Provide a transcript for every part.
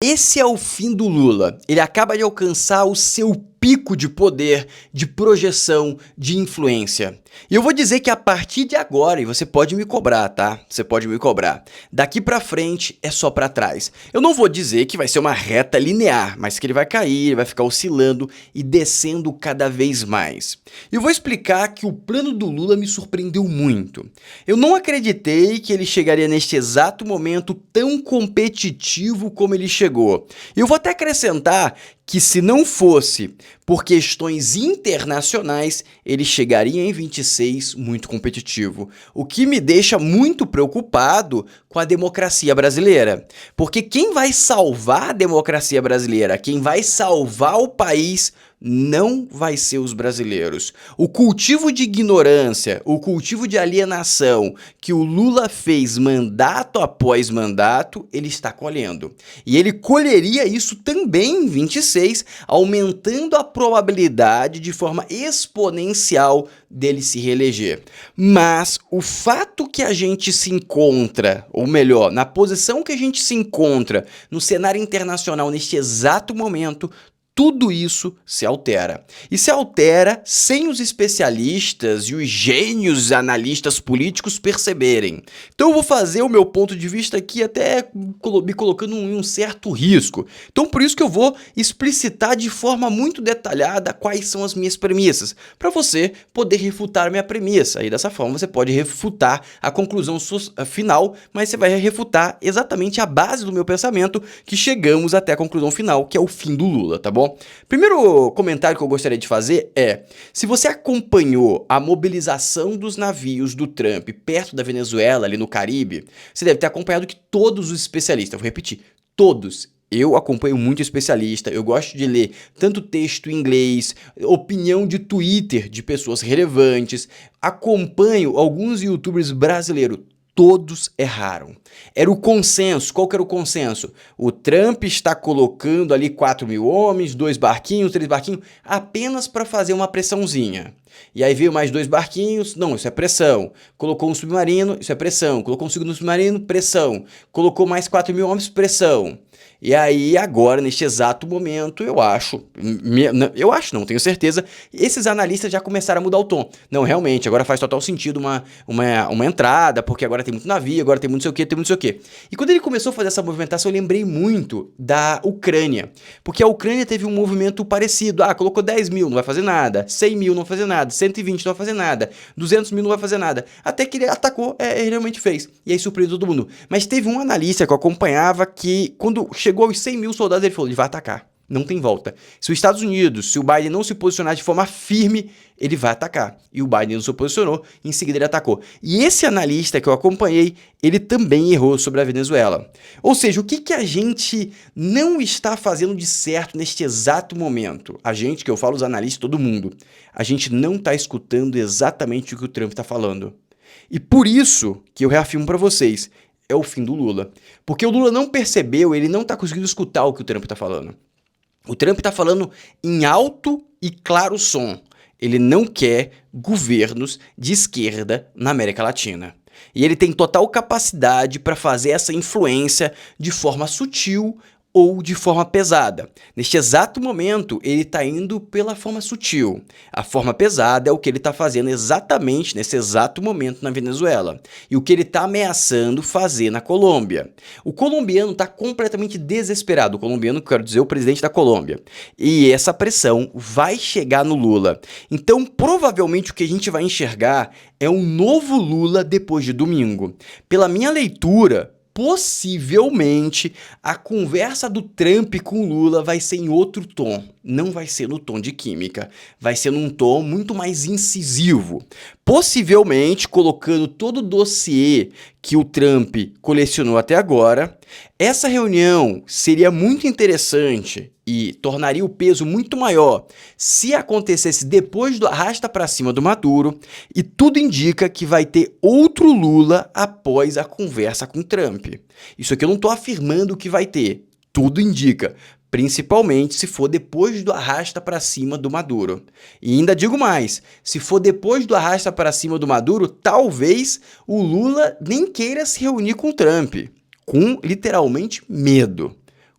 Esse é o fim do Lula. Ele acaba de alcançar o seu pico de poder, de projeção, de influência. E eu vou dizer que a partir de agora, e você pode me cobrar, tá? Você pode me cobrar. Daqui pra frente é só pra trás. Eu não vou dizer que vai ser uma reta linear, mas que ele vai cair, ele vai ficar oscilando e descendo cada vez mais. E eu vou explicar que o plano do Lula me surpreendeu muito. Eu não acreditei que ele chegaria neste exato momento tão competitivo como ele chegou. E eu vou até acrescentar que se não fosse por questões internacionais, ele chegaria em 26 muito competitivo, o que me deixa muito preocupado com a democracia brasileira. Porque quem vai salvar a democracia brasileira, quem vai salvar o país, não vai ser os brasileiros. O cultivo de ignorância, o cultivo de alienação que o Lula fez mandato após mandato, ele está colhendo. E ele colheria isso também em 26, aumentando a probabilidade de forma exponencial dele se reeleger. Mas o fato que a gente se encontra, ou melhor, na posição que a gente se encontra no cenário internacional neste exato momento, tudo isso se altera. E se altera sem os especialistas e os gênios analistas políticos perceberem. Então eu vou fazer o meu ponto de vista aqui até me colocando em um certo risco. Então por isso que eu vou explicitar de forma muito detalhada quais são as minhas premissas, para você poder refutar a minha premissa. E dessa forma você pode refutar a conclusão final, mas você vai refutar exatamente a base do meu pensamento que chegamos até a conclusão final, que é o fim do Lula, tá bom? Primeiro comentário que eu gostaria de fazer é: se você acompanhou a mobilização dos navios do Trump perto da Venezuela, ali no Caribe, você deve ter acompanhado que todos os especialistas, vou repetir, todos. Eu acompanho muito especialista, eu gosto de ler tanto texto em inglês, opinião de Twitter de pessoas relevantes, acompanho alguns youtubers brasileiros. Todos erraram. Era o consenso. Qual que era o consenso? O Trump está colocando ali 4.000 homens, 2 barquinhos, 3 barquinhos, apenas para fazer uma pressãozinha. E aí veio mais 2 barquinhos, não, isso é pressão. Colocou um submarino, isso é pressão. Colocou um segundo submarino, pressão. Colocou mais 4.000 homens, pressão. E aí agora, neste exato momento, eu acho, não, tenho certeza, esses analistas já começaram a mudar o tom. Não, realmente, agora faz total sentido uma entrada, porque agora tem muito navio, agora tem muito não sei o que, tem muito não sei o que. E quando ele começou a fazer essa movimentação, eu lembrei muito da Ucrânia, porque a Ucrânia teve um movimento parecido. Ah, colocou 10.000, não vai fazer nada, 100.000 não vai fazer nada, 120 não vai fazer nada, 200.000 não vai fazer nada, até que ele atacou, ele realmente fez, e aí surpreendeu todo mundo. Mas teve um analista que eu acompanhava que, quando chegou aos 100.000 soldados, ele falou: ele vai atacar. Não tem volta. Se os Estados Unidos, se o Biden não se posicionar de forma firme, ele vai atacar. E o Biden não se posicionou, em seguida ele atacou. E esse analista que eu acompanhei, ele também errou sobre a Venezuela. Ou seja, o que a gente não está fazendo de certo neste exato momento? A gente, que eu falo os analistas, todo mundo, a gente não está escutando exatamente o que o Trump está falando. E por isso que eu reafirmo para vocês, é o fim do Lula. Porque o Lula não percebeu, ele não está conseguindo escutar o que o Trump está falando. O Trump está falando em alto e claro som. Ele não quer governos de esquerda na América Latina. E ele tem total capacidade para fazer essa influência de forma sutil ou de forma pesada. Neste exato momento, ele está indo pela forma sutil. A forma pesada é o que ele está fazendo exatamente nesse exato momento na Venezuela. E o que ele está ameaçando fazer na Colômbia. O colombiano está completamente desesperado. O colombiano, quero dizer, o presidente da Colômbia. E essa pressão vai chegar no Lula. Então, provavelmente, o que a gente vai enxergar é um novo Lula depois de domingo. Pela minha leitura, possivelmente a conversa do Trump com o Lula vai ser em outro tom. Não vai ser no tom de química, vai ser num tom muito mais incisivo. Possivelmente colocando todo o dossiê que o Trump colecionou até agora. Essa reunião seria muito interessante e tornaria o peso muito maior se acontecesse depois do arrasta para cima do Maduro, e tudo indica que vai ter outro Lula após a conversa com Trump. Isso aqui eu não estou afirmando que vai ter, tudo indica. Principalmente se for depois do arrasta para cima do Maduro. E ainda digo mais, se for depois do arrasta para cima do Maduro, talvez o Lula nem queira se reunir com o Trump, com literalmente medo.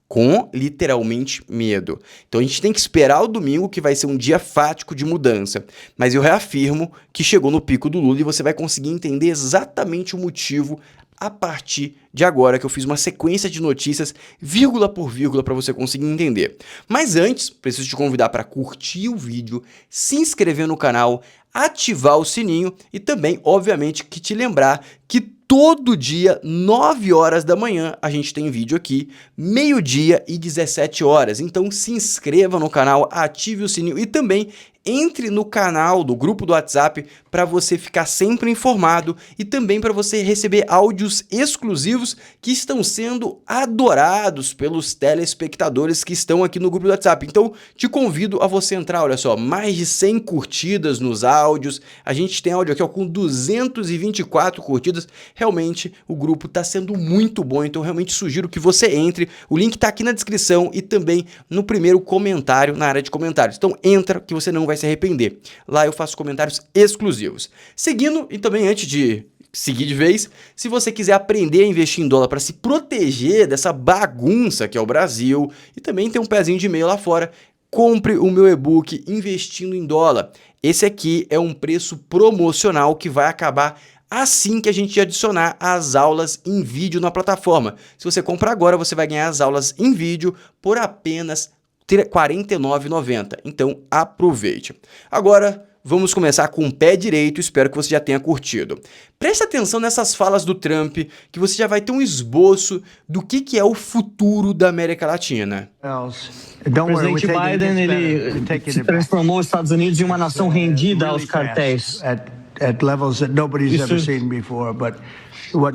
com literalmente medo. Então a gente tem que esperar o domingo, que vai ser um dia fático de mudança. Mas eu reafirmo que chegou no pico do Lula e você vai conseguir entender exatamente o motivo a partir de agora, que eu fiz uma sequência de notícias, vírgula por vírgula, para você conseguir entender. Mas antes, preciso te convidar para curtir o vídeo, se inscrever no canal, ativar o sininho e também, obviamente, que te lembrar que todo dia, 9 horas da manhã, a gente tem vídeo aqui, meio-dia e 17 horas. Então se inscreva no canal, ative o sininho e também entre no canal do grupo do WhatsApp para você ficar sempre informado e também para você receber áudios exclusivos que estão sendo adorados pelos telespectadores que estão aqui no grupo do WhatsApp. Então te convido a você entrar, olha só, mais de 100 curtidas nos áudios, a gente tem áudio aqui ó, com 224 curtidas, realmente o grupo está sendo muito bom, então realmente sugiro que você entre, o link está aqui na descrição e também no primeiro comentário, na área de comentários. Então entra que você não vai se arrepender. Lá eu faço comentários exclusivos. Seguindo, e também antes de seguir de vez, se você quiser aprender a investir em dólar para se proteger dessa bagunça que é o Brasil e também ter um pezinho de meio lá fora, compre o meu e-book Investindo em Dólar. Esse aqui é um preço promocional que vai acabar assim que a gente adicionar as aulas em vídeo na plataforma. Se você comprar agora, você vai ganhar as aulas em vídeo por apenas R$ 49,90. Então aproveite. Agora vamos começar com o pé direito, espero que você já tenha curtido. Preste atenção nessas falas do Trump, que você já vai ter um esboço do que é o futuro da América Latina. O presidente Biden, ele se transformou os Estados Unidos em uma nação rendida aos cartéis.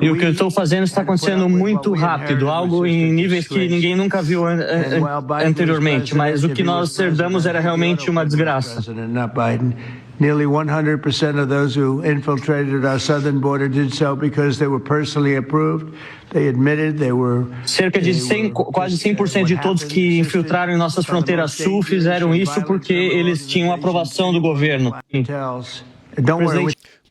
E o que eu estou fazendo está acontecendo muito rápido, algo em níveis que ninguém nunca viu anteriormente, mas o que nós herdamos era realmente uma desgraça. Nearly 100% of those who infiltrated our southern border did so because they were personally approved. They admitted they were. Cerca de quase 100% de todos que infiltraram em nossas fronteiras sul fizeram isso porque eles tinham aprovação do governo.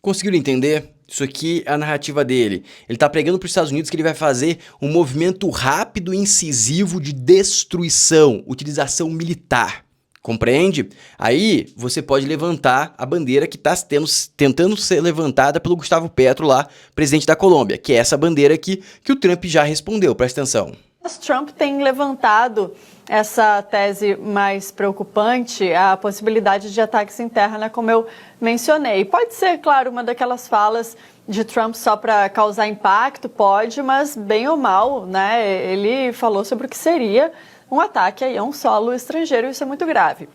Conseguiram entender? Isso aqui é a narrativa dele. Ele está pregando para os Estados Unidos que ele vai fazer um movimento rápido e incisivo de destruição, utilização militar. Compreende? Aí você pode levantar a bandeira que está tentando ser levantada pelo Gustavo Petro lá, presidente da Colômbia, que é essa bandeira aqui que o Trump já respondeu. Presta atenção. Trump tem levantado essa tese mais preocupante, a possibilidade de ataques em terra, né, como eu mencionei. Pode ser, claro, uma daquelas falas de Trump só para causar impacto, pode, mas bem ou mal, né, ele falou sobre o que seria um ataque aí a um solo estrangeiro, isso é muito grave.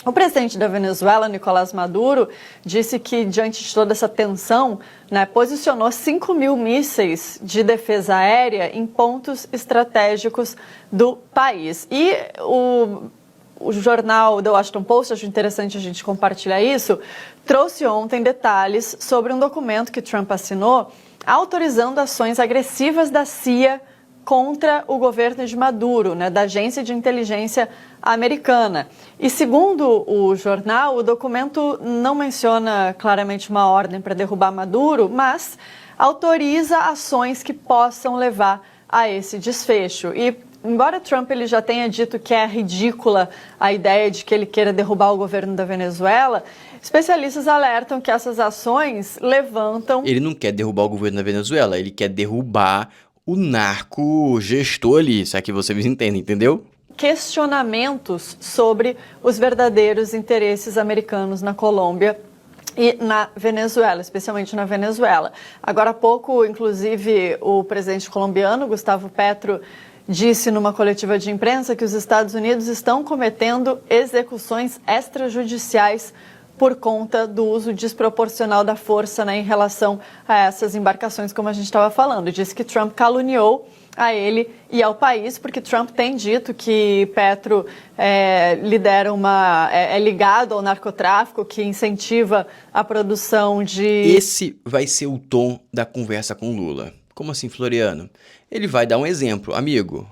O presidente da Venezuela, Nicolás Maduro, disse que, diante de toda essa tensão, né, posicionou 5.000 mísseis de defesa aérea em pontos estratégicos do país. E o jornal The Washington Post, acho interessante a gente compartilhar isso, trouxe ontem detalhes sobre um documento que Trump assinou autorizando ações agressivas da CIA contra o governo de Maduro, né, da Agência de Inteligência Americana. E segundo o jornal, o documento não menciona claramente uma ordem para derrubar Maduro, mas autoriza ações que possam levar a esse desfecho. E embora Trump ele já tenha dito que é ridícula a ideia de que ele queira derrubar o governo da Venezuela, especialistas alertam que essas ações levantam... Ele não quer derrubar o governo da Venezuela, ele quer derrubar o narco gestor ali, se é que vocês entendem, entendeu? Questionamentos sobre os verdadeiros interesses americanos na Colômbia e na Venezuela, especialmente na Venezuela. Agora há pouco, inclusive, o presidente colombiano, Gustavo Petro, disse numa coletiva de imprensa que os Estados Unidos estão cometendo execuções extrajudiciais por conta do uso desproporcional da força, né, em relação a essas embarcações, como a gente estava falando. Disse que Trump caluniou a ele e ao país, porque Trump tem dito que Petro é ligado ao narcotráfico, que incentiva a produção de... Esse vai ser o tom da conversa com Lula. Como assim, Floriano? Ele vai dar um exemplo. Amigo,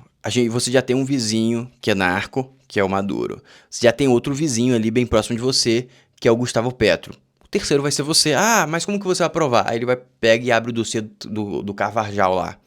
você já tem um vizinho que é narco, que é o Maduro. Você já tem outro vizinho ali bem próximo de você, que é o Gustavo Petro. O terceiro vai ser você. Ah, mas como que você vai aprovar? Aí ele pega e abre o dossiê do Carvajal lá.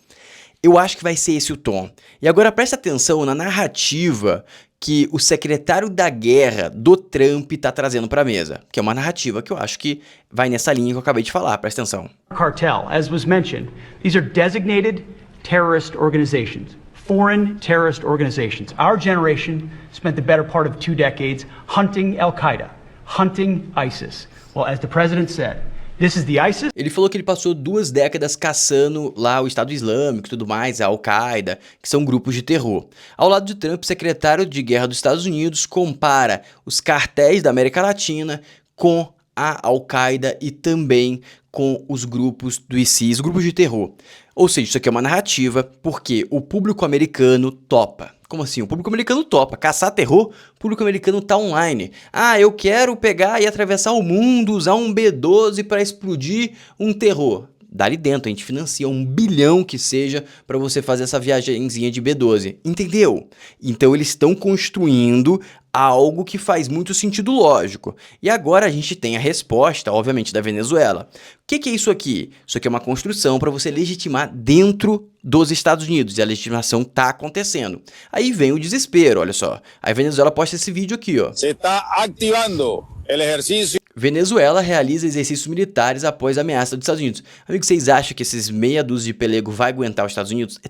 Eu acho que vai ser esse o tom. E agora presta atenção na narrativa que o secretário da guerra do Trump está trazendo para a mesa, que é uma narrativa que eu acho que vai nessa linha que eu acabei de falar, presta atenção. Cartel, as was mentioned, these are designated terrorist organizations, foreign terrorist organizations. Our generation spent the better part of 2 decades hunting Al-Qaeda, hunting ISIS. Well, as the president said, this is the ISIS. Ele falou que ele passou 2 décadas caçando lá o Estado Islâmico e tudo mais, a Al-Qaeda, que são grupos de terror. Ao lado de Trump, o secretário de guerra dos Estados Unidos compara os cartéis da América Latina com a Al-Qaeda e também com os grupos do ISIS, grupos de terror. Ou seja, isso aqui é uma narrativa porque o público americano topa. Como assim? O público americano topa. Caçar terror, o público americano tá online. Ah, eu quero pegar e atravessar o mundo, usar um B-12 para explodir um terror. Dali dentro, a gente financia 1 bilhão que seja para você fazer essa viagemzinha de B-12. Entendeu? Então eles estão construindo algo que faz muito sentido lógico. E agora a gente tem a resposta, obviamente, da Venezuela. O que é isso aqui? Isso aqui é uma construção para você legitimar dentro dos Estados Unidos. E a legitimação está acontecendo. Aí vem o desespero, olha só. A Venezuela posta esse vídeo aqui, ó. Se está ativando o exercício. Venezuela realiza exercícios militares após a ameaça dos Estados Unidos. Amigo, vocês acham que esses meia dúzia de pelego vai aguentar os Estados Unidos?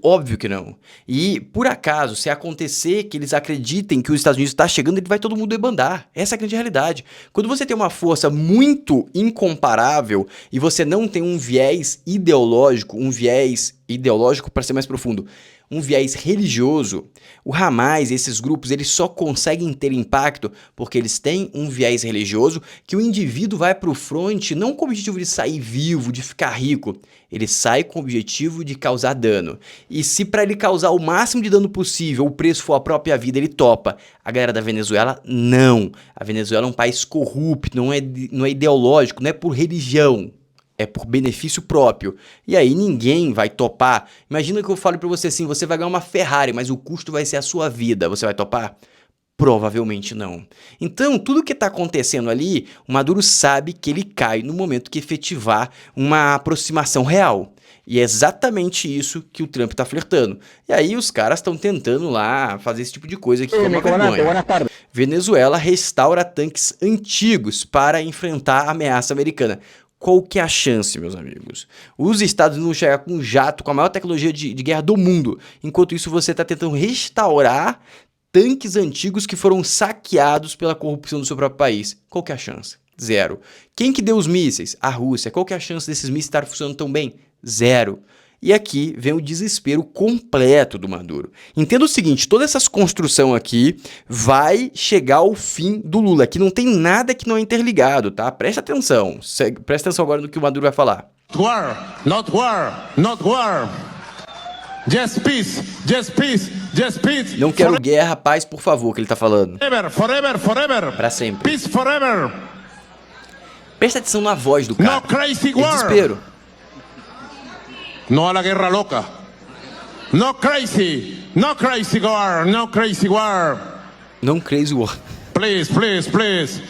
Óbvio que não. E, por acaso, se acontecer que eles acreditem que os Estados Unidos está chegando, ele vai todo mundo debandar. Essa é a grande realidade. Quando você tem uma força muito incomparável e você não tem um viés ideológico para ser mais profundo, um viés religioso, o Hamas e esses grupos, eles só conseguem ter impacto porque eles têm um viés religioso que o indivíduo vai para o fronte não com o objetivo de sair vivo, de ficar rico, ele sai com o objetivo de causar dano. E se para ele causar o máximo de dano possível, o preço for a própria vida, ele topa. A galera da Venezuela, não. A Venezuela é um país corrupto, não é ideológico, não é por religião. É por benefício próprio. E aí ninguém vai topar. Imagina que eu falo pra você assim, você vai ganhar uma Ferrari, mas o custo vai ser a sua vida. Você vai topar? Provavelmente não. Então, tudo que tá acontecendo ali, o Maduro sabe que ele cai no momento que efetivar uma aproximação real. E é exatamente isso que o Trump tá flertando. E aí os caras estão tentando lá fazer esse tipo de coisa que é uma vergonha. Venezuela restaura tanques antigos para enfrentar a ameaça americana. Qual que é a chance, meus amigos? Os Estados Unidos vão chegar com um jato, com a maior tecnologia de guerra do mundo. Enquanto isso, você está tentando restaurar tanques antigos que foram saqueados pela corrupção do seu próprio país. Qual que é a chance? 0. Quem que deu os mísseis? A Rússia. Qual que é a chance desses mísseis estarem funcionando tão bem? 0. E aqui vem o desespero completo do Maduro. Entenda o seguinte, toda essa construção aqui vai chegar ao fim do Lula. Aqui não tem nada que não é interligado, tá? Presta atenção. Presta atenção agora no que o Maduro vai falar. War, not war, not war. Just peace, just peace, just peace. Não quero guerra, paz, por favor, que ele tá falando. Forever, forever, forever. Pra sempre. Peace forever. Presta atenção na voz do cara. No crazy É war. desespero. No a la guerra loca. No crazy war, no crazy war. Não crazy war. Please, please, please.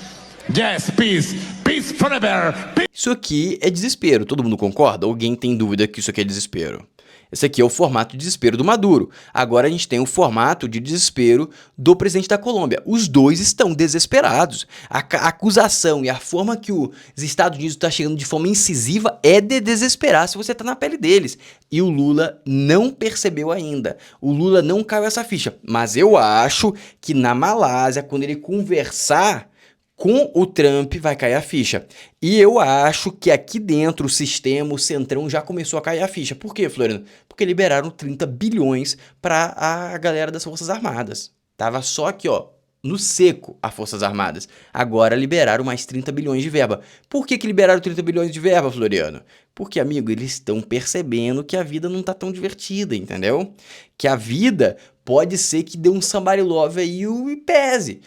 Yes, peace, peace forever. Peace. Isso aqui é desespero, todo mundo concorda? Alguém tem dúvida que isso aqui é desespero? Esse aqui é o formato de desespero do Maduro. Agora a gente tem o formato de desespero do presidente da Colômbia. Os dois estão desesperados. A acusação e a forma que os Estados Unidos estão chegando de forma incisiva é de desesperar se você está na pele deles. E o Lula não percebeu ainda. O Lula não caiu essa ficha. Mas eu acho que na Malásia, quando ele conversar com o Trump, vai cair a ficha. E eu acho que aqui dentro o sistema, o Centrão, já começou a cair a ficha. Por quê, Floriano? Porque liberaram 30 bilhões para a galera das Forças Armadas. Tava só aqui, ó, no seco as Forças Armadas. Agora liberaram mais 30 bilhões de verba. Por que liberaram 30 bilhões de verba, Floriano? Porque, amigo, eles estão percebendo que a vida não tá tão divertida, entendeu? Que a vida pode ser que dê um somebody love aí e pese.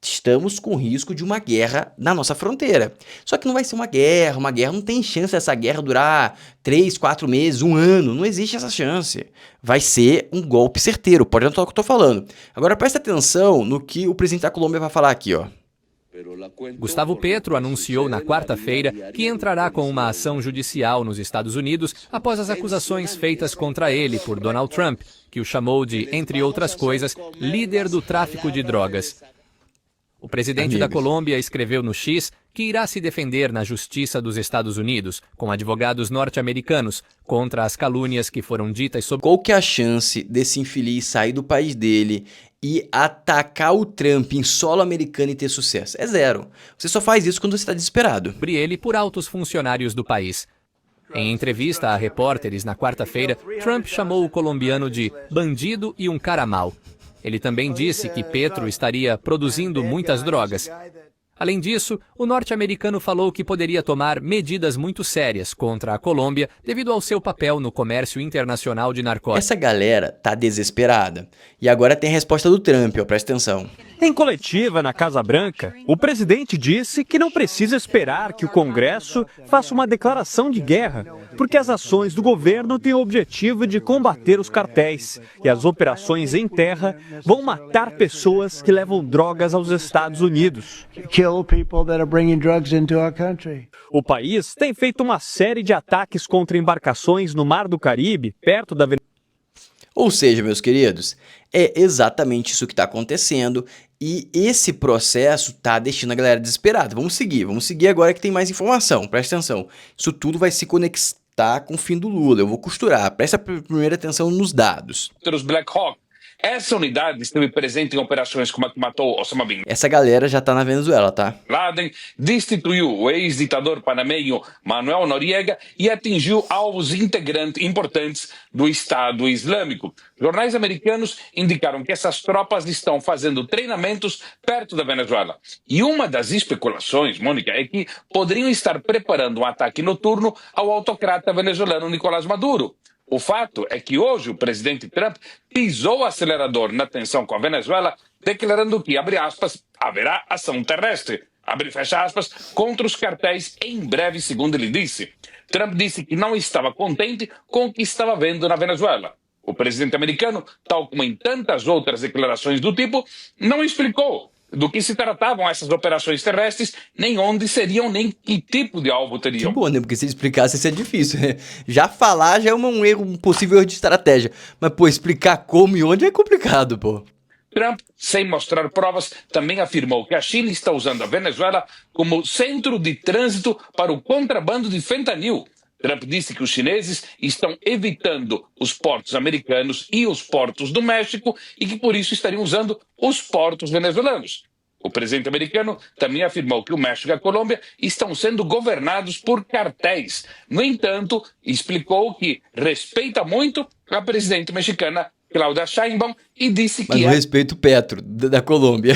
Estamos com risco de uma guerra na nossa fronteira. Só que não vai ser uma guerra não tem chance dessa guerra durar 3, 4 meses, 1 ano, não existe essa chance. Vai ser um golpe certeiro, pode notar o que eu tô falando. Agora presta atenção no que o presidente da Colômbia vai falar aqui, ó. Gustavo Petro anunciou na quarta-feira que entrará com uma ação judicial nos Estados Unidos após as acusações feitas contra ele por Donald Trump, que o chamou de, entre outras coisas, líder do tráfico de drogas. O presidente da Colômbia escreveu no X que irá se defender na Justiça dos Estados Unidos, com advogados norte-americanos, contra as calúnias que foram ditas sobre... Qual que é a chance desse infeliz sair do país dele e atacar o Trump em solo americano e ter sucesso? É zero. Você só faz isso quando você está desesperado. Sobre ele por altos funcionários do país. Em entrevista a repórteres na quarta-feira, Trump chamou o colombiano de bandido e um cara mau. Ele também disse que Petro estaria produzindo muitas drogas. Além disso, o norte-americano falou que poderia tomar medidas muito sérias contra a Colômbia devido ao seu papel no comércio internacional de narcóticos. Essa galera tá desesperada. E agora tem a resposta do Trump, ó, presta atenção. Em coletiva na Casa Branca, o presidente disse que não precisa esperar que o Congresso faça uma declaração de guerra, porque as ações do governo têm o objetivo de combater os cartéis e as operações em terra vão matar pessoas que levam drogas aos Estados Unidos. O país tem feito uma série de ataques contra embarcações no Mar do Caribe, perto da Venezuela. Ou seja, meus queridos, é exatamente isso que está acontecendo e esse processo tá deixando a galera desesperada. Vamos seguir agora que tem mais informação, presta atenção. Isso tudo vai se conectar com o fim do Lula, eu vou costurar, presta primeira atenção nos dados. Os Black Hawk. Essa unidade esteve presente em operações como a que matou Osama Bin Essa galera já tá na Venezuela, tá? Laden, destituiu o ex-ditador panameño Manuel Noriega e atingiu alvos importantes do Estado Islâmico. Jornais americanos indicaram que essas tropas estão fazendo treinamentos perto da Venezuela. E uma das especulações, Mônica, é que poderiam estar preparando um ataque noturno ao autocrata venezuelano Nicolás Maduro. O fato é que hoje o presidente Trump pisou o acelerador na tensão com a Venezuela, declarando que, abre aspas, haverá ação terrestre, abre e fecha aspas, contra os cartéis em breve, segundo ele disse. Trump disse que não estava contente com o que estava vendo na Venezuela. O presidente americano, tal como em tantas outras declarações do tipo, não explicou do que se tratavam essas operações terrestres, nem onde seriam, nem que tipo de alvo teriam. Que bom, né? Porque se explicasse isso é difícil, né? Já falar já é um erro, um possível erro de estratégia. Mas, pô, explicar como e onde é complicado, pô. Trump, sem mostrar provas, também afirmou que a China está usando a Venezuela como centro de trânsito para o contrabando de fentanil. Trump disse que os chineses estão evitando os portos americanos e os portos do México e que por isso estariam usando os portos venezuelanos. O presidente americano também afirmou que o México e a Colômbia estão sendo governados por cartéis. No entanto, explicou que respeita muito a presidente mexicana Claudia Sheinbaum e disse que... Mas não respeita o Petro, da Colômbia.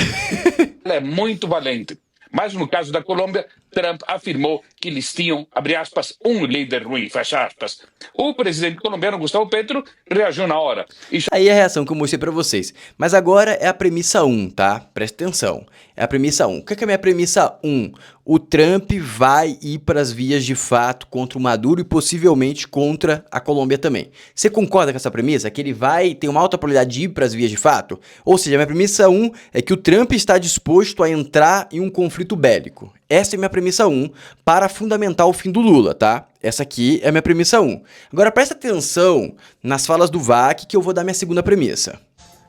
Ela é muito valente. Mas no caso da Colômbia, Trump afirmou que eles tinham, abre aspas, um líder ruim, fecha aspas. O presidente colombiano Gustavo Petro reagiu na hora. Aí é a reação que eu mostrei pra vocês. Mas agora é a premissa 1, tá? Presta atenção. É a premissa 1. O que é a minha premissa 1? O Trump vai ir para as vias de fato contra o Maduro e possivelmente contra a Colômbia também. Você concorda com essa premissa? Que ele vai ter uma alta probabilidade de ir para as vias de fato? Ou seja, a minha premissa 1 é que o Trump está disposto a entrar em um conflito bélico. Essa é a minha premissa 1 para fundamentar o fim do Lula, tá? Essa aqui é a minha premissa 1. Agora presta atenção nas falas do VAC que eu vou dar minha segunda premissa.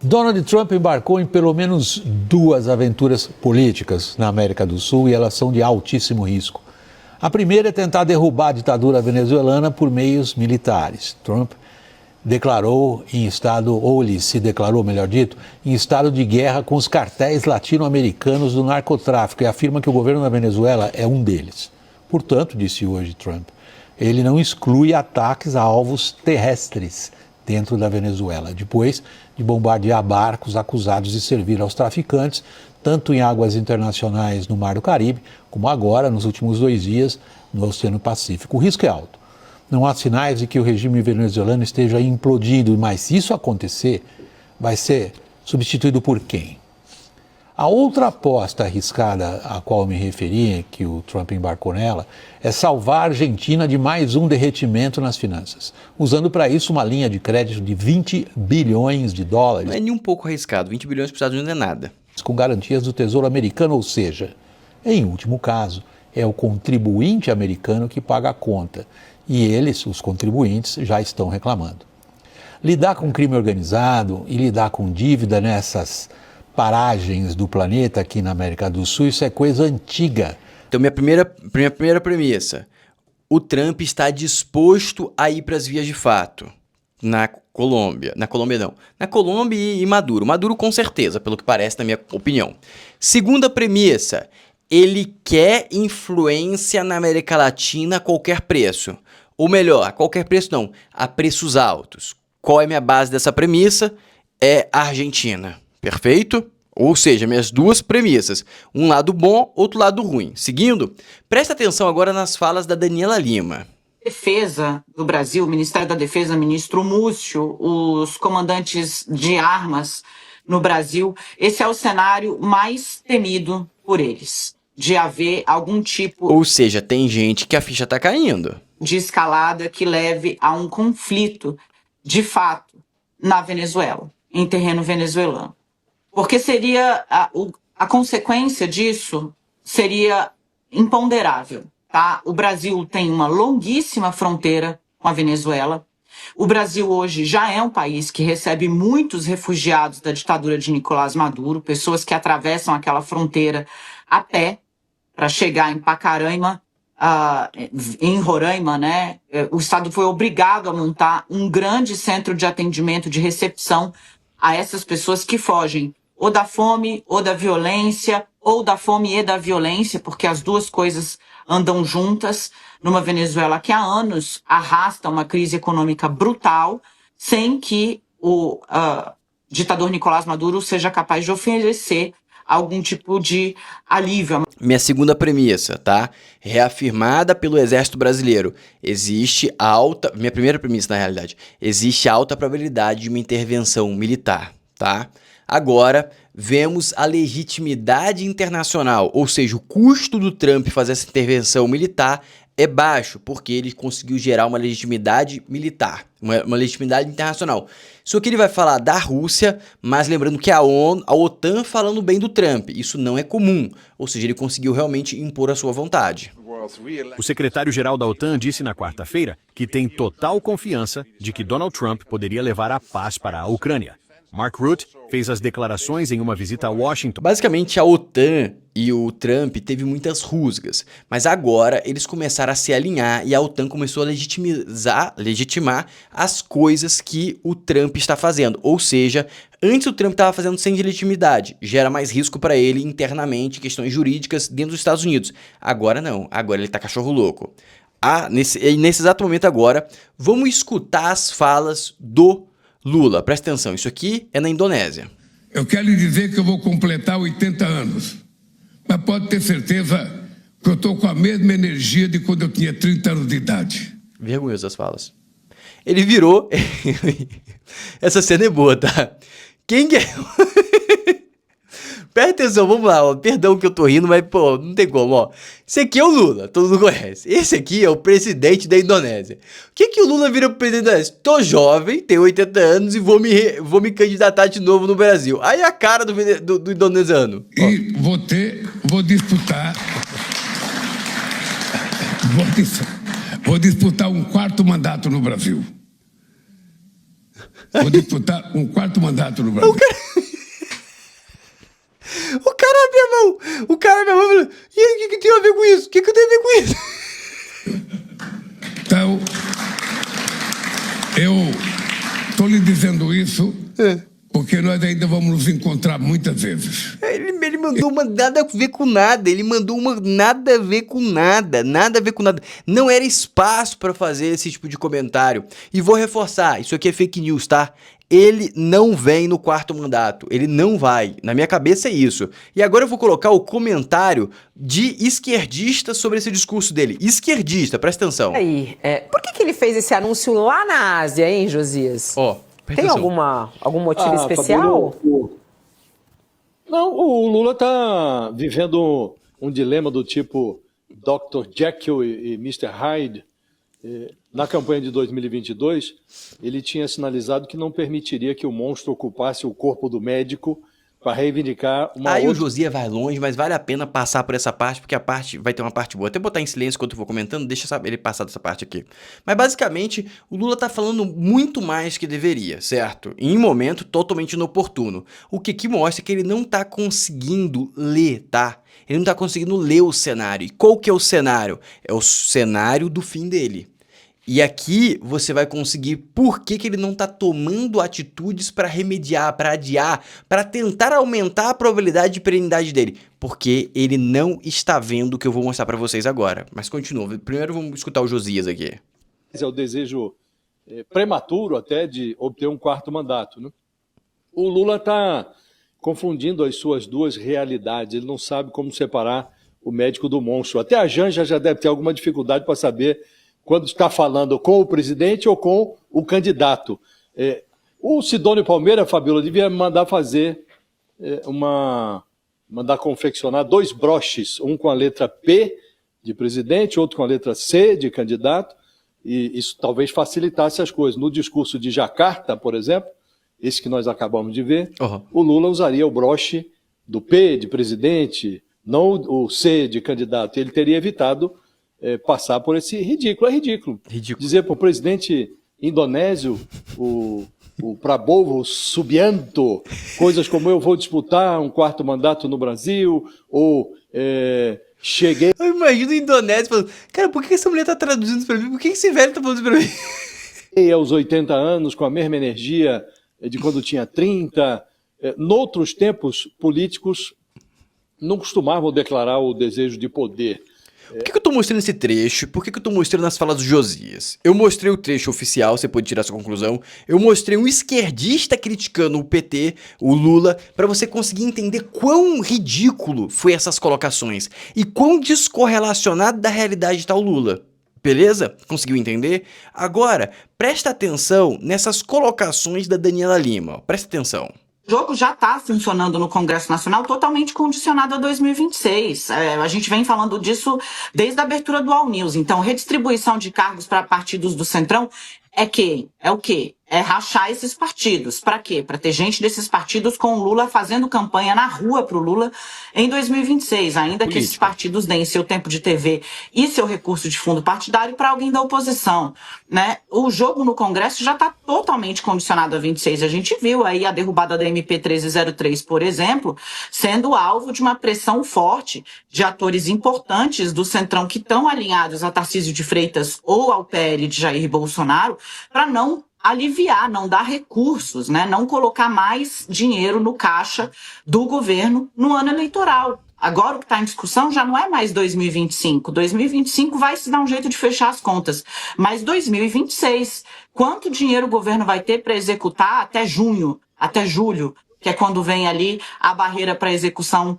Donald Trump embarcou em pelo menos 2 aventuras políticas na América do Sul e elas são de altíssimo risco. A primeira é tentar derrubar a ditadura venezuelana por meios militares. Trump declarou em estado, ou ele se declarou, melhor dito, em estado de guerra com os cartéis latino-americanos do narcotráfico e afirma que o governo da Venezuela é um deles. Portanto, disse hoje Trump, ele não exclui ataques a alvos terrestres dentro da Venezuela, depois de bombardear barcos acusados de servir aos traficantes, tanto em águas internacionais no Mar do Caribe, como agora, nos últimos 2 dias, no Oceano Pacífico. O risco é alto. Não há sinais de que o regime venezuelano esteja implodindo, mas se isso acontecer, vai ser substituído por quem? A outra aposta arriscada a qual eu me referi, que o Trump embarcou nela, é salvar a Argentina de mais um derretimento nas finanças, usando para isso uma linha de crédito de 20 bilhões de dólares. Não é nem um pouco arriscado, 20 bilhões para os Estados Unidos não é nada. Com garantias do Tesouro Americano, ou seja, Em último caso, é o contribuinte americano que paga a conta. E eles, os contribuintes, já estão reclamando. Lidar com crime organizado e lidar com dívida nessas paragens do planeta aqui na América do Sul, isso é coisa antiga. Então, minha primeira premissa. O Trump está disposto a ir para as vias de fato. Na Colômbia e Maduro. Maduro com certeza, pelo que parece, na minha opinião. Segunda premissa. Ele quer influência na América Latina a qualquer preço. Ou melhor, a qualquer preço não, a preços altos. Qual é a minha base dessa premissa? É a Argentina. Perfeito? Ou seja, minhas duas premissas. Um lado bom, outro lado ruim. Seguindo, presta atenção agora nas falas da Daniela Lima. Defesa do Brasil, o Ministério da Defesa, ministro Múcio, os comandantes de armas no Brasil, esse é o cenário mais temido por eles, de haver algum tipo... Ou seja, tem gente que a ficha tá caindo. ...de escalada que leve a um conflito, de fato, na Venezuela, em terreno venezuelano. Porque seria a consequência disso seria imponderável. Tá? O Brasil tem uma longuíssima fronteira com a Venezuela. O Brasil hoje já é um país que recebe muitos refugiados da ditadura de Nicolás Maduro, pessoas que atravessam aquela fronteira a pé para chegar em Pacaraima, em Roraima, né? O Estado foi obrigado a montar um grande centro de atendimento, de recepção a essas pessoas que fogem ou da fome, ou da violência, ou da fome e da violência, porque as duas coisas andam juntas numa Venezuela que há anos arrasta uma crise econômica brutal, sem que o ditador Nicolás Maduro seja capaz de oferecer algum tipo de alívio. Minha segunda premissa, tá? Reafirmada pelo Exército Brasileiro. Minha primeira premissa, na realidade. Existe alta probabilidade de uma intervenção militar, tá? Agora, vemos a legitimidade internacional, ou seja, o custo do Trump fazer essa intervenção militar é baixo, porque ele conseguiu gerar uma legitimidade militar, uma legitimidade internacional. Isso aqui ele vai falar da Rússia, mas lembrando que a OTAN falando bem do Trump, isso não é comum, ou seja, ele conseguiu realmente impor a sua vontade. O secretário-geral da OTAN disse na quarta-feira que tem total confiança de que Donald Trump poderia levar a paz para a Ucrânia. Mark Rutte fez as declarações em uma visita a Washington. Basicamente, a OTAN e o Trump teve muitas rusgas, mas agora eles começaram a se alinhar e a OTAN começou a legitimar as coisas que o Trump está fazendo. Ou seja, antes o Trump estava fazendo sem legitimidade, gera mais risco para ele internamente, questões jurídicas dentro dos Estados Unidos. Agora não, agora ele tá cachorro louco. Nesse exato momento agora, vamos escutar as falas do Lula. Presta atenção, isso aqui é na Indonésia. Eu quero lhe dizer que eu vou completar 80 anos, mas pode ter certeza que eu estou com a mesma energia de quando eu tinha 30 anos de idade. Vergonhoso as falas. Ele virou... Essa cena é boa, tá? Quem que é... Presta atenção, vamos lá, ó. Perdão que eu tô rindo, mas, pô, não tem como, ó. Esse aqui é o Lula, todo mundo conhece. Esse aqui é o presidente da Indonésia. O que o Lula vira pro presidente da Indonésia? Tô jovem, tenho 80 anos e vou me candidatar de novo no Brasil. Aí a cara do indonesiano. E vou disputar... Vou disputar um quarto mandato no Brasil. Vou disputar um quarto mandato no Brasil. O cara abre a mão falando, e o que tem a ver com isso? O que tem a ver com isso? Então, eu estou lhe dizendo isso porque nós ainda vamos nos encontrar muitas vezes. Ele mandou uma nada a ver com nada, nada a ver com nada. Não era espaço para fazer esse tipo de comentário. E vou reforçar, isso aqui é fake news, tá? Ele não vem no quarto mandato, ele não vai, na minha cabeça é isso. E agora eu vou colocar o comentário de esquerdista sobre esse discurso dele. Esquerdista, presta atenção. Aí, por que ele fez esse anúncio lá na Ásia, hein, Josias? Tem algum motivo especial? Fabíola, não, o Lula está vivendo um dilema do tipo Dr. Jekyll e Mr. Hyde. Na campanha de 2022, ele tinha sinalizado que não permitiria que o monstro ocupasse o corpo do médico para reivindicar uma Aí outra... o Josias vai longe, mas vale a pena passar por essa parte, porque a parte vai ter uma parte boa. Até botar em silêncio enquanto eu vou comentando, deixa ele passar dessa parte aqui. Mas basicamente, o Lula tá falando muito mais que deveria, certo? Em um momento totalmente inoportuno. O que mostra que ele não tá conseguindo ler, tá? Ele não tá conseguindo ler o cenário. E qual que é o cenário? É o cenário do fim dele. E aqui você vai conseguir por que ele não está tomando atitudes para remediar, para adiar, para tentar aumentar a probabilidade de perenidade dele. Porque ele não está vendo o que eu vou mostrar para vocês agora. Mas continua. Primeiro vamos escutar o Josias aqui. É o desejo prematuro até de obter um quarto mandato, né? O Lula está confundindo as suas duas realidades. Ele não sabe como separar o médico do monstro. Até a Janja já deve ter alguma dificuldade para saber quando está falando com o presidente ou com o candidato. O Sidônio Palmeira, Fabíola, devia mandar fazer mandar confeccionar 2 broches, um com a letra P de presidente, outro com a letra C de candidato, e isso talvez facilitasse as coisas. No discurso de Jacarta, por exemplo, esse que nós acabamos de ver, o Lula usaria o broche do P de presidente, não o C de candidato. Ele teria evitado passar por esse ridículo. É ridículo. Dizer para o presidente indonésio, o Prabowo Subianto, coisas como eu vou disputar um quarto mandato no Brasil, ou cheguei... Eu imagino o indonésio falando, cara, por que essa mulher tá traduzindo isso pra mim? Por que esse velho tá falando isso pra mim? E aos 80 anos, com a mesma energia de quando tinha 30. Noutros tempos políticos, não costumavam declarar o desejo de poder. Por que eu tô mostrando esse trecho? Por que eu tô mostrando as falas do Josias? Eu mostrei o trecho oficial, você pode tirar sua conclusão. Eu mostrei um esquerdista criticando o PT, o Lula, pra você conseguir entender quão ridículo foi essas colocações e quão descorrelacionado da realidade tá o Lula. Beleza? Conseguiu entender? Agora, presta atenção nessas colocações da Daniela Lima. Presta atenção. O jogo já está funcionando no Congresso Nacional totalmente condicionado a 2026. A gente vem falando disso desde a abertura do All News. Então, redistribuição de cargos para partidos do Centrão é o quê? É rachar esses partidos. Para quê? Para ter gente desses partidos com o Lula fazendo campanha na rua para o Lula em 2026, ainda que esses partidos deem seu tempo de TV e seu recurso de fundo partidário para alguém da oposição, né? O jogo no Congresso já está totalmente condicionado a 26. A gente viu aí a derrubada da MP 1303, por exemplo, sendo alvo de uma pressão forte de atores importantes do Centrão que estão alinhados a Tarcísio de Freitas ou ao PL de Jair Bolsonaro para não aliviar, não dar recursos, né? Não colocar mais dinheiro no caixa do governo no ano eleitoral. Agora o que está em discussão já não é mais 2025. 2025 vai se dar um jeito de fechar as contas. Mas 2026, quanto dinheiro o governo vai ter para executar até junho, até julho, que é quando vem ali a barreira para execução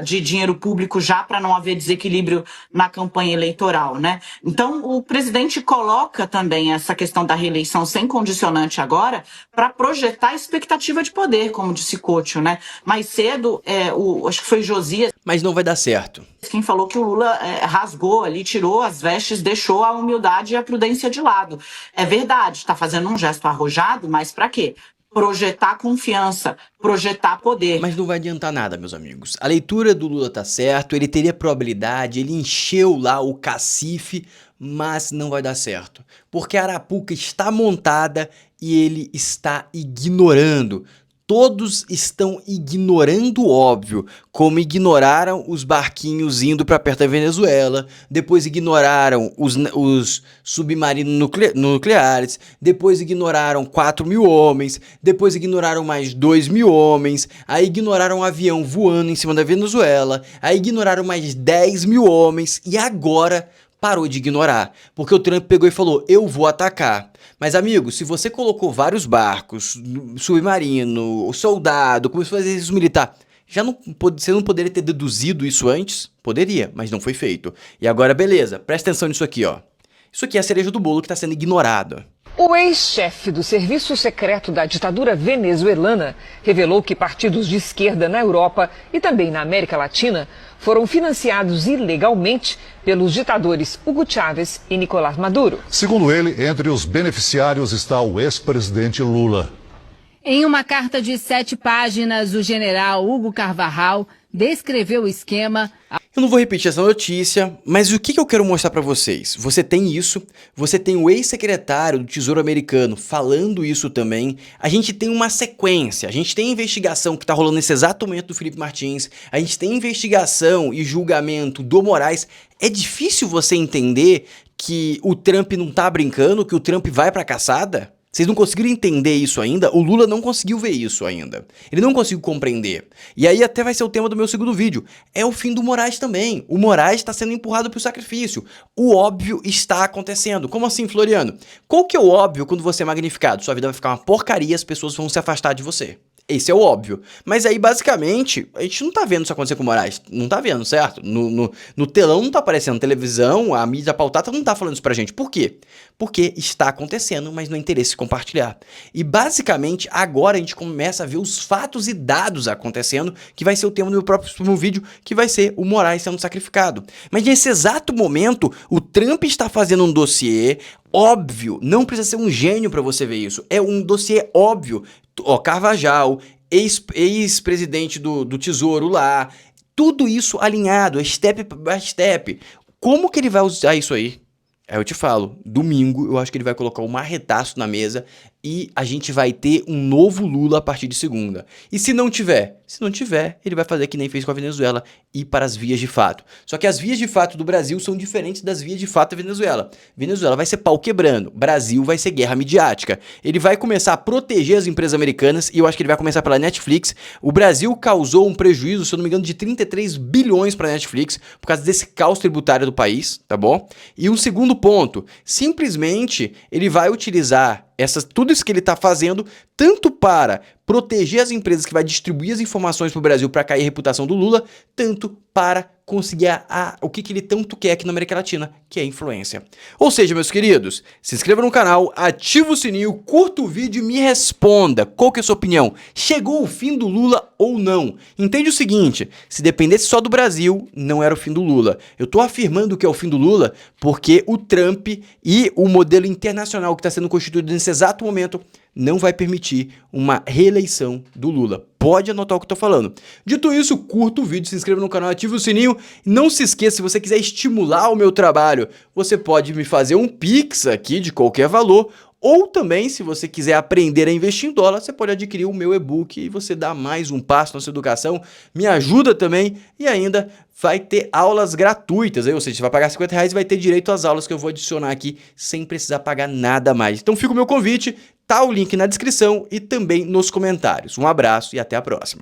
de dinheiro público já para não haver desequilíbrio na campanha eleitoral, né? Então, o presidente coloca também essa questão da reeleição sem condicionante agora para projetar a expectativa de poder, como disse Couto, né? Mais cedo, acho que foi Josias... Mas não vai dar certo. Quem falou que o Lula rasgou ali, tirou as vestes, deixou a humildade e a prudência de lado. É verdade, está fazendo um gesto arrojado, mas para quê? Projetar confiança, projetar poder. Mas não vai adiantar nada, meus amigos. A leitura do Lula tá certo, ele teria probabilidade, ele encheu lá o cacife, mas não vai dar certo. Porque a Arapuca está montada e ele está ignorando. Todos estão ignorando o óbvio, como ignoraram os barquinhos indo para perto da Venezuela, depois ignoraram os submarinos nucleares, depois ignoraram 4.000 homens, depois ignoraram mais 2.000 homens, aí ignoraram um avião voando em cima da Venezuela, aí ignoraram mais 10.000 homens e agora parou de ignorar, porque o Trump pegou e falou, eu vou atacar. Mas, amigo, se você colocou vários barcos, submarino, soldado, começou a fazer exercício militar, você não poderia ter deduzido isso antes? Poderia, mas não foi feito. E agora, beleza, presta atenção nisso aqui, ó. Isso aqui é a cereja do bolo que está sendo ignorado. O ex-chefe do serviço secreto da ditadura venezuelana revelou que partidos de esquerda na Europa e também na América Latina foram financiados ilegalmente pelos ditadores Hugo Chávez e Nicolás Maduro. Segundo ele, entre os beneficiários está o ex-presidente Lula. Em uma carta de 7 páginas, o general Hugo Carvajal descreveu o esquema. Eu não vou repetir essa notícia, mas o que eu quero mostrar para vocês? Você tem isso, você tem o ex-secretário do Tesouro americano falando isso também, a gente tem uma sequência, a gente tem a investigação que está rolando nesse exato momento do Felipe Martins, a gente tem investigação e julgamento do Moraes. É difícil você entender que o Trump não tá brincando, que o Trump vai pra caçada? Vocês não conseguiram entender isso ainda? O Lula não conseguiu ver isso ainda. Ele não conseguiu compreender. E aí até vai ser o tema do meu segundo vídeo. É o fim do Moraes também. O Moraes está sendo empurrado para o sacrifício. O óbvio está acontecendo. Como assim, Floriano? Qual que é o óbvio quando você é magnificado? Sua vida vai ficar uma porcaria, as pessoas vão se afastar de você. Esse é o óbvio. Mas aí, basicamente, a gente não tá vendo isso acontecer com o Moraes. Não tá vendo, certo? No telão não tá aparecendo. Televisão, a mídia pautada não tá falando isso pra gente. Por quê? Porque está acontecendo, mas não é interesse compartilhar. E, basicamente, agora a gente começa a ver os fatos e dados acontecendo, que vai ser o tema do meu próximo vídeo, que vai ser o Moraes sendo sacrificado. Mas nesse exato momento, o Trump está fazendo um dossiê óbvio. Não precisa ser um gênio pra você ver isso. É um dossiê óbvio. Carvajal, ex-presidente do Tesouro lá, tudo isso alinhado, step by step. Como que ele vai usar isso aí? Eu te falo, domingo eu acho que ele vai colocar um marretaço na mesa e a gente vai ter um novo Lula a partir de segunda. E se não tiver, ele vai fazer que nem fez com a Venezuela, ir para as vias de fato. Só que as vias de fato do Brasil são diferentes das vias de fato da Venezuela. Venezuela vai ser pau quebrando, Brasil vai ser guerra midiática. Ele vai começar a proteger as empresas americanas e eu acho que ele vai começar pela Netflix. O Brasil causou um prejuízo, se eu não me engano, de 33 bilhões para a Netflix por causa desse caos tributário do país, tá bom? E um segundo ponto, simplesmente ele vai utilizar tudo isso que ele está fazendo, tanto para proteger as empresas que vai distribuir as informações para o Brasil para cair a reputação do Lula, tanto para conseguir o que ele tanto quer aqui na América Latina, que é a influência. Ou seja, meus queridos, se inscreva no canal, ativa o sininho, curta o vídeo e me responda. Qual que é a sua opinião? Chegou o fim do Lula ou não? Entende o seguinte, se dependesse só do Brasil, não era o fim do Lula. Eu tô afirmando que é o fim do Lula porque o Trump e o modelo internacional que está sendo constituído nesse exato momento não vai permitir uma reeleição do Lula. Pode anotar o que eu tô falando. Dito isso, curta o vídeo, se inscreva no canal, ative o sininho. Não se esqueça, se você quiser estimular o meu trabalho, você pode me fazer um Pix aqui de qualquer valor. Ou também, se você quiser aprender a investir em dólar, você pode adquirir o meu e-book e você dá mais um passo na sua educação. Me ajuda também e ainda vai ter aulas gratuitas. Ou seja, você vai pagar R$50 e vai ter direito às aulas que eu vou adicionar aqui sem precisar pagar nada mais. Então fica o meu convite, tá o link na descrição e também nos comentários. Um abraço e até a próxima.